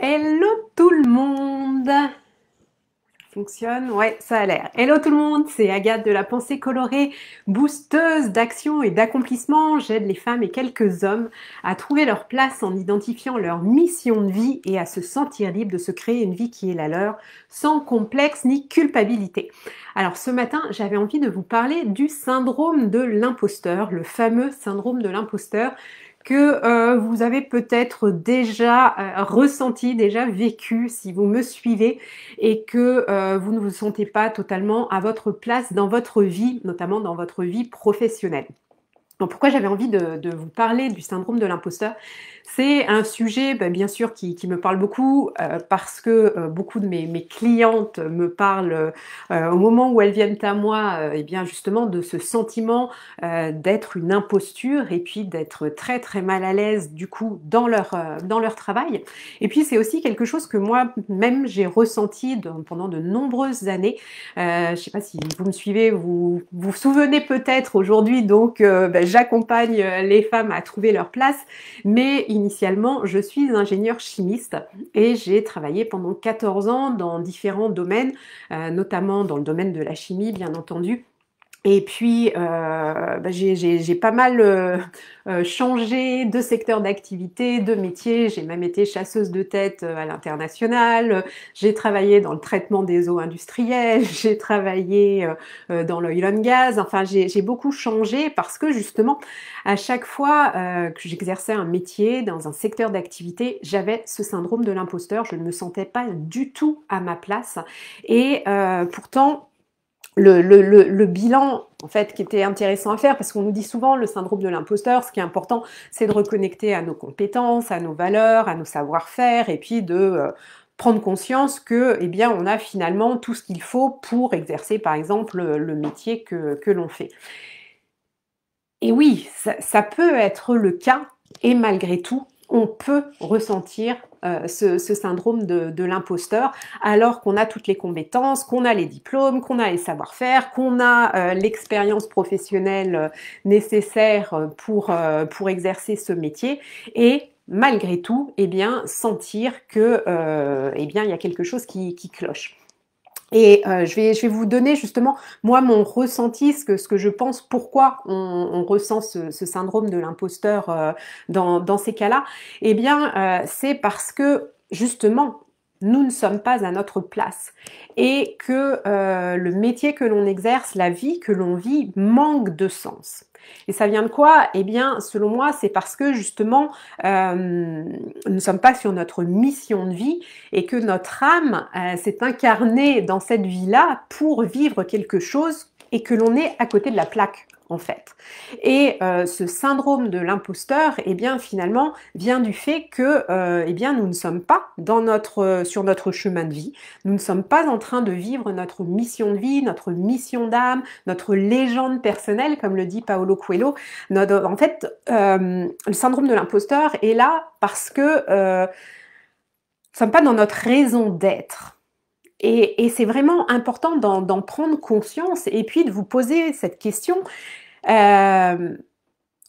Hello tout le monde! Ça fonctionne? Ouais, ça a l'air. Hello tout le monde, c'est Agathe de la Pensée Colorée, boosteuse d'action et d'accomplissement. J'aide les femmes et quelques hommes à trouver leur place en identifiant leur mission de vie et à se sentir libre de se créer une vie qui est la leur, sans complexe ni culpabilité. Alors ce matin, j'avais envie de vous parler du syndrome de l'imposteur, le fameux syndrome de l'imposteur que vous avez peut-être déjà ressenti, déjà vécu si vous me suivez et que vous ne vous sentez pas totalement à votre place dans votre vie, notamment dans votre vie professionnelle. Donc pourquoi j'avais envie de vous parler du syndrome de l'imposteur? C'est un sujet bien sûr qui me parle beaucoup parce que beaucoup de mes clientes me parlent au moment où elles viennent à moi et bien justement de ce sentiment d'être une imposture et puis d'être très très mal à l'aise du coup dans leur travail. Et puis c'est aussi quelque chose que moi-même j'ai ressenti pendant de nombreuses années. Je sais pas si vous me suivez, vous vous souvenez peut-être aujourd'hui donc j'accompagne les femmes à trouver leur place, mais initialement, je suis ingénieure chimiste et j'ai travaillé pendant 14 ans dans différents domaines, notamment dans le domaine de la chimie, bien entendu. Et puis, j'ai pas mal changé de secteur d'activité, de métier. J'ai même été chasseuse de tête à l'international. J'ai travaillé dans le traitement des eaux industrielles. J'ai travaillé dans l'oil and gas. Enfin, j'ai beaucoup changé parce que justement, à chaque fois que j'exerçais un métier dans un secteur d'activité, j'avais ce syndrome de l'imposteur. Je ne me sentais pas du tout à ma place. Et pourtant, le bilan en fait qui était intéressant à faire, parce qu'on nous dit souvent le syndrome de l'imposteur, ce qui est important c'est de reconnecter à nos compétences, à nos valeurs, à nos savoir-faire et puis de prendre conscience que eh bien on a finalement tout ce qu'il faut pour exercer par exemple le métier que l'on fait. Et oui, ça peut être le cas et malgré tout on peut ressentir ce syndrome de l'imposteur alors qu'on a toutes les compétences, qu'on a les diplômes, qu'on a les savoir-faire, qu'on a l'expérience professionnelle nécessaire pour exercer ce métier et malgré tout, eh bien, sentir que eh bien, il y a quelque chose qui cloche. Et je vais vous donner justement, moi, mon ressenti, ce que je pense, pourquoi on ressent ce syndrome de l'imposteur dans ces cas-là. Eh bien, c'est parce que, justement, nous ne sommes pas à notre place et que le métier que l'on exerce, la vie que l'on vit, manque de sens. Et ça vient de quoi? Eh bien, selon moi, c'est parce que justement, nous ne sommes pas sur notre mission de vie et que notre âme s'est incarnée dans cette vie-là pour vivre quelque chose et que l'on est à côté de la plaque en fait. Et ce syndrome de l'imposteur, eh bien finalement, vient du fait que eh bien nous ne sommes pas sur notre chemin de vie, nous ne sommes pas en train de vivre notre mission de vie, notre mission d'âme, notre légende personnelle, comme le dit Paolo Coelho. En fait, le syndrome de l'imposteur est là parce que nous ne sommes pas dans notre raison d'être. Et c'est vraiment important d'en prendre conscience et puis de vous poser cette question.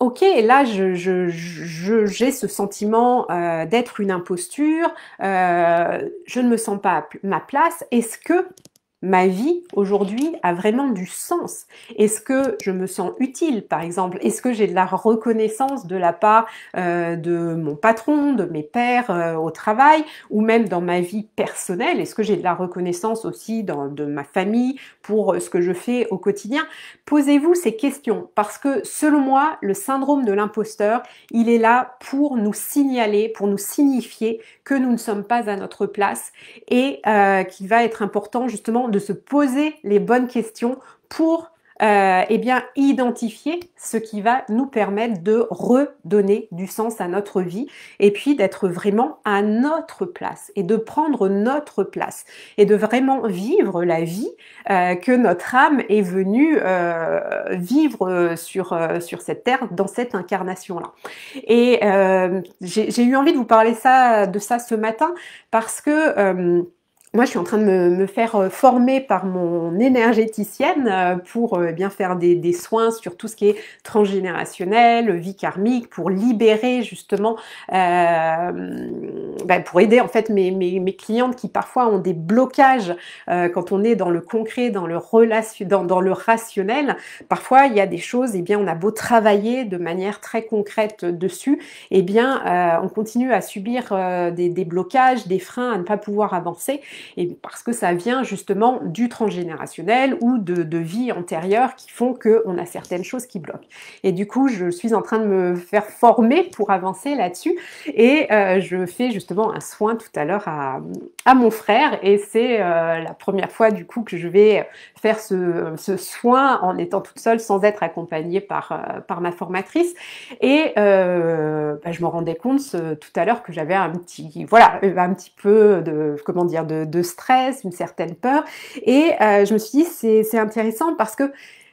Ok, là j'ai ce sentiment d'être une imposture, je ne me sens pas à ma place. Est-ce que ma vie aujourd'hui a vraiment du sens? Est-ce que je me sens utile, par exemple? Est-ce que j'ai de la reconnaissance de la part de mon patron, de mes pairs au travail, ou même dans ma vie personnelle? Est-ce que j'ai de la reconnaissance aussi de ma famille pour ce que je fais au quotidien? Posez-vous ces questions parce que selon moi, le syndrome de l'imposteur, il est là pour nous signaler, pour nous signifier que nous ne sommes pas à notre place et qu'il va être important justement de se poser les bonnes questions pour eh bien, identifier ce qui va nous permettre de redonner du sens à notre vie et puis d'être vraiment à notre place et de prendre notre place et de vraiment vivre la vie que notre âme est venue vivre sur cette terre dans cette incarnation-là. Et j'ai eu envie de vous parler de ça ce matin parce que moi, je suis en train de me faire former par mon énergéticienne pour bien faire des soins sur tout ce qui est transgénérationnel, vie karmique, pour libérer justement, pour aider en fait mes clientes qui parfois ont des blocages quand on est dans le concret, dans le dans le rationnel. Parfois, il y a des choses, et bien on a beau travailler de manière très concrète dessus, et bien on continue à subir des blocages, des freins à ne pas pouvoir avancer. Et parce que ça vient justement du transgénérationnel ou de vies antérieures qui font qu'on a certaines choses qui bloquent. Et du coup, je suis en train de me faire former pour avancer là-dessus. Et je fais justement un soin tout à l'heure à mon frère. Et c'est la première fois du coup que je vais faire ce soin en étant toute seule sans être accompagnée par ma formatrice. Et je me rendais compte tout à l'heure que j'avais un petit peu de, comment dire, de stress, une certaine peur. Et je me suis dit, c'est intéressant parce que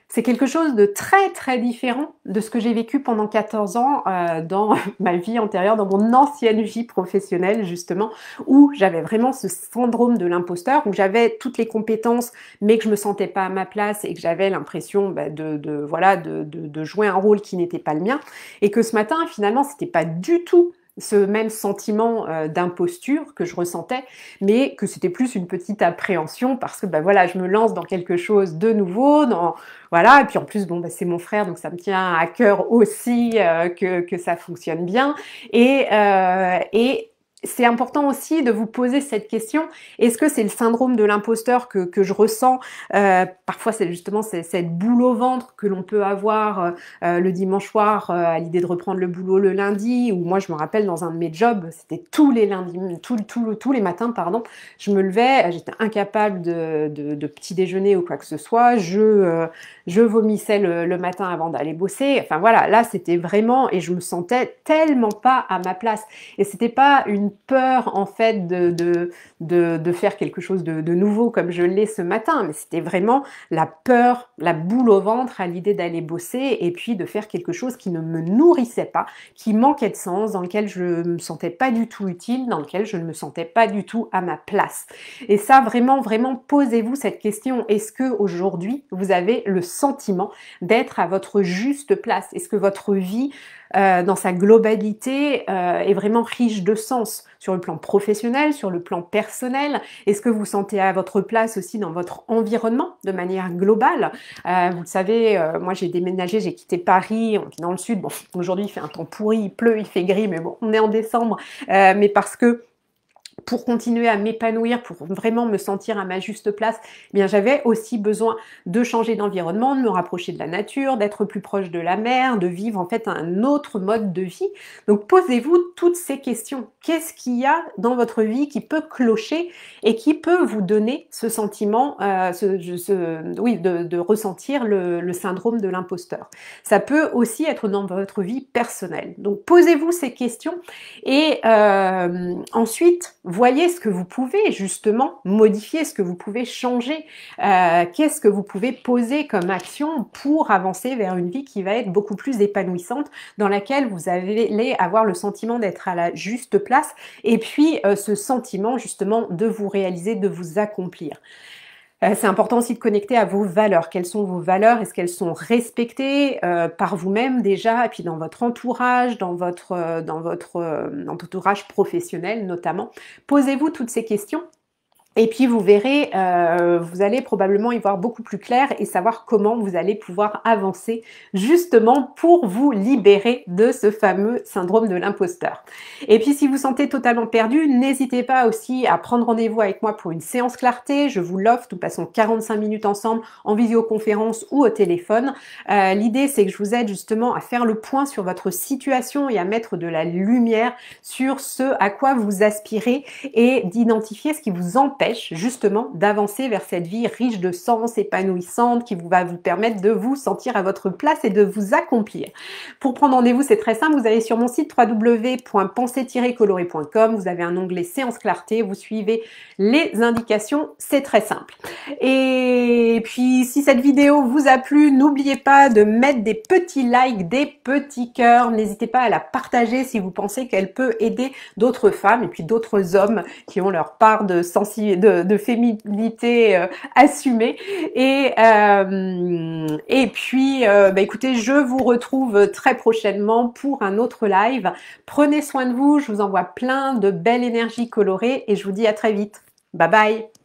c'est quelque chose de très très différent de ce que j'ai vécu pendant 14 ans dans ma vie antérieure, dans mon ancienne vie professionnelle justement, où j'avais vraiment ce syndrome de l'imposteur, où j'avais toutes les compétences mais que je me sentais pas à ma place et que j'avais l'impression de jouer un rôle qui n'était pas le mien. Et que ce matin, finalement, c'était pas du tout ce même sentiment d'imposture que je ressentais, mais que c'était plus une petite appréhension parce que je me lance dans quelque chose de nouveau, et puis en plus c'est mon frère, donc ça me tient à cœur aussi que ça fonctionne bien, et c'est important aussi de vous poser cette question. Est-ce que c'est le syndrome de l'imposteur que je ressens? Parfois, c'est justement cette boule au ventre que l'on peut avoir le dimanche soir à l'idée de reprendre le boulot le lundi. Ou moi, je me rappelle dans un de mes jobs, c'était tous les lundis, tous les matins, pardon. Je me levais, j'étais incapable de petit déjeuner ou quoi que ce soit. Je vomissais le matin avant d'aller bosser. Enfin voilà, là, c'était vraiment, et je me sentais tellement pas à ma place. Et c'était pas une peur en fait de faire quelque chose de nouveau comme je l'ai ce matin, mais c'était vraiment la peur, la boule au ventre à l'idée d'aller bosser et puis de faire quelque chose qui ne me nourrissait pas, qui manquait de sens, dans lequel je me sentais pas du tout utile, dans lequel je ne me sentais pas du tout à ma place. Et ça, vraiment, vraiment, posez-vous cette question. Est-ce que aujourd'hui vous avez le sentiment d'être à votre juste place? Est-ce que votre vie dans sa globalité est vraiment riche de sens sur le plan professionnel, sur le plan personnel? Est-ce que vous sentez à votre place aussi dans votre environnement de manière globale? Vous le savez, moi j'ai déménagé, j'ai quitté Paris, on est dans le sud. Bon, aujourd'hui il fait un temps pourri, il pleut, il fait gris, mais bon, on est en décembre. Mais parce que pour continuer à m'épanouir, pour vraiment me sentir à ma juste place, eh bien j'avais aussi besoin de changer d'environnement, de me rapprocher de la nature, d'être plus proche de la mer, de vivre en fait un autre mode de vie. Donc posez-vous toutes ces questions. Qu'est-ce qu'il y a dans votre vie qui peut clocher et qui peut vous donner ce sentiment, de ressentir le syndrome de l'imposteur? Ça peut aussi être dans votre vie personnelle. Donc posez-vous ces questions et ensuite voyez ce que vous pouvez justement modifier, ce que vous pouvez changer, qu'est-ce que vous pouvez poser comme action pour avancer vers une vie qui va être beaucoup plus épanouissante, dans laquelle vous allez avoir le sentiment d'être à la juste place et puis ce sentiment justement de vous réaliser, de vous accomplir. C'est important aussi de connecter à vos valeurs. Quelles sont vos valeurs? Est-ce qu'elles sont respectées par vous-même déjà, et puis dans votre entourage, dans votre entourage professionnel notamment? Posez-vous toutes ces questions. Et puis vous verrez, vous allez probablement y voir beaucoup plus clair et savoir comment vous allez pouvoir avancer justement pour vous libérer de ce fameux syndrome de l'imposteur. Et puis si vous sentez totalement perdu, n'hésitez pas aussi à prendre rendez-vous avec moi pour une séance clarté. Je vous l'offre, nous passons 45 minutes ensemble en visioconférence ou au téléphone. L'idée c'est que je vous aide justement à faire le point sur votre situation et à mettre de la lumière sur ce à quoi vous aspirez et d'identifier ce qui vous empêche justement d'avancer vers cette vie riche de sens, épanouissante, qui va vous permettre de vous sentir à votre place et de vous accomplir. Pour prendre rendez-vous, c'est très simple, vous allez sur mon site www.penser-coloré.com, vous avez un onglet séance clarté, vous suivez les indications, c'est très simple. Et puis si cette vidéo vous a plu, n'oubliez pas de mettre des petits likes, des petits cœurs, n'hésitez pas à la partager si vous pensez qu'elle peut aider d'autres femmes et puis d'autres hommes qui ont leur part de sensibilité de féminité assumée. Et puis, bah, écoutez, je vous retrouve très prochainement pour un autre live. Prenez soin de vous, je vous envoie plein de belles énergies colorées et je vous dis à très vite. Bye bye!